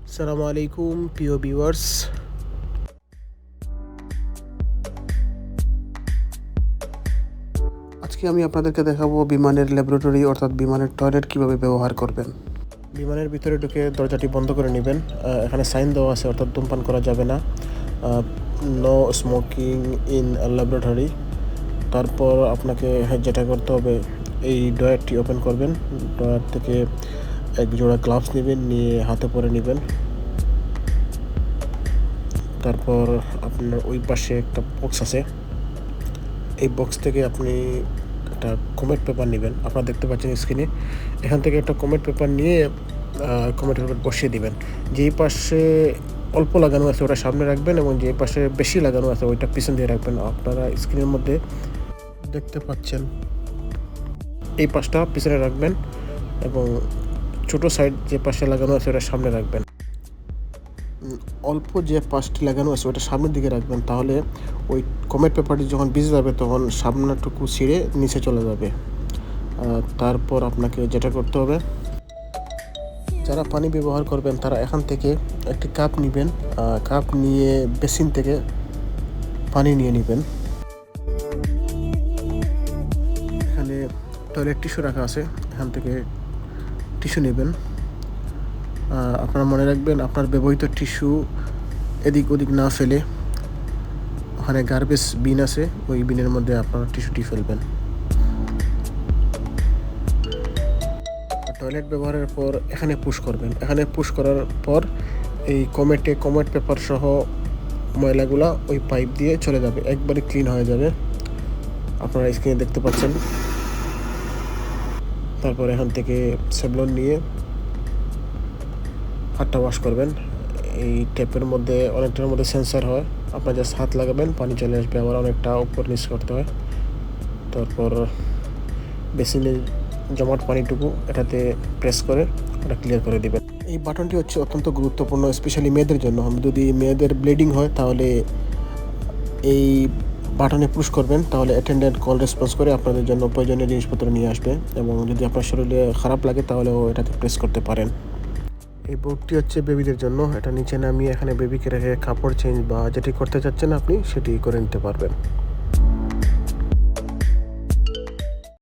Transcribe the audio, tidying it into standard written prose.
আসসালামু আলাইকুম প্রিয় ভিউয়ার্স। আজকে আমি আপনাদেরকে দেখাবো বিমানের ল্যাবরেটরি অর্থাৎ বিমানের টয়লেট কিভাবে ব্যবহার করবেন। বিমানের ভিতরে ঢুকে দরজাটি বন্ধ করে নেবেন। এখানে সাইন দেওয়া আছে অর্থাৎ ধূমপান করা যাবে না, নো স্মোকিং ইন ল্যাবরেটরি। তারপর আপনাকে যেটা করতে হবে, এই ড্রয়ারটি ওপেন করবেন। ড্রয়ার থেকে এক জোড়া গ্লাভস নেবেন, নিয়ে হাতে পরে নেবেন। তারপর আপনার ওই পাশে একটা বক্স আছে, এই বক্স থেকে আপনি একটা কমেট পেপার নেবেন। আপনারা দেখতে পাচ্ছেন স্ক্রিনে, এখান থেকে একটা কমেট পেপার নিয়ে কমেট পেপার বসিয়ে দিবেন। যেই পাশে অল্প লাগানো আছে ওটা সামনে রাখবেন, এবং যে পাশে বেশি লাগানো আছে ওইটা পিছন দিয়ে রাখবেন। আপনারা স্ক্রিনের মধ্যে দেখতে পাচ্ছেন, এই পাশটা পিছনে রাখবেন এবং ছোটো সাইড যে পাশে লাগানো আছে ওটা সামনে রাখবেন। অল্প যে পাশটি লাগানো আছে ওটা সামনের দিকে রাখবেন, তাহলে ওই কমেট পেপারটি যখন ভিজে যাবে তখন সামনেটুকু ছিঁড়ে নিচে চলে যাবে। তারপর আপনাকে যেটা করতে হবে, যারা পানি ব্যবহার করবেন তারা এখান থেকে একটি কাপ নেবেন। কাপ নিয়ে বেসিন থেকে পানি নিয়ে নেবেন। এখানে টয়লেট টিস্যু রাখা আছে, এখান থেকে টিস্যু নেবেন। আপনারা মনে রাখবেন, আপনার ব্যবহৃত টিস্যু এদিক ওদিক না ফেলে ওখানে গার্বেজ বিন আছে, ওই বিনের মধ্যে আপনারা টিস্যুটি ফেলবেন। টয়লেট ব্যবহারের পর এখানে পুশ করবেন। এখানে পুশ করার পর এই কমেট পেপার সহ ময়লাগুলা ওই পাইপ দিয়ে চলে যাবে, একবারে ক্লিন হয়ে যাবে। আপনারা স্ক্রিনে দেখতে পাচ্ছেন। তারপর এখান থেকে স্যাভলন নিয়ে হাতটা ওয়াশ করবেন। এই ট্যাপের মধ্যে অনেকটার মধ্যে সেন্সার হয়, আপনার জাস্ট হাত লাগাবেন, পানি চলে আসবে। আবার অনেকটা উপর নিচ করতে হয়। তারপর বেসিনে জমাট পানিটুকু এটাতে প্রেস করে ওটা ক্লিয়ার করে দিবেন। এই বাটনটি হচ্ছে অত্যন্ত গুরুত্বপূর্ণ, স্পেশালি মেয়েদের জন্য। যদি মেয়েদের ব্লিডিং হয় তাহলে এই বাটনে পুশ করবেন, তাহলে অ্যাটেন্ডেন্ট কল রেসপন্স করে আপনাদের জন্য প্রয়োজনীয় জিনিসপত্র নিয়ে আসবে। এবং যদি আপনার শরীরে খারাপ লাগে তাহলেও এটাতে প্রেস করতে পারেন। এই বোর্ডটি হচ্ছে বেবিদের জন্য, এটা নিচে নামিয়ে এখানে বেবিকে রেখে কাপড় চেঞ্জ বা যেটি করতে চাচ্ছেন আপনি সেটি করে নিতে পারবেন।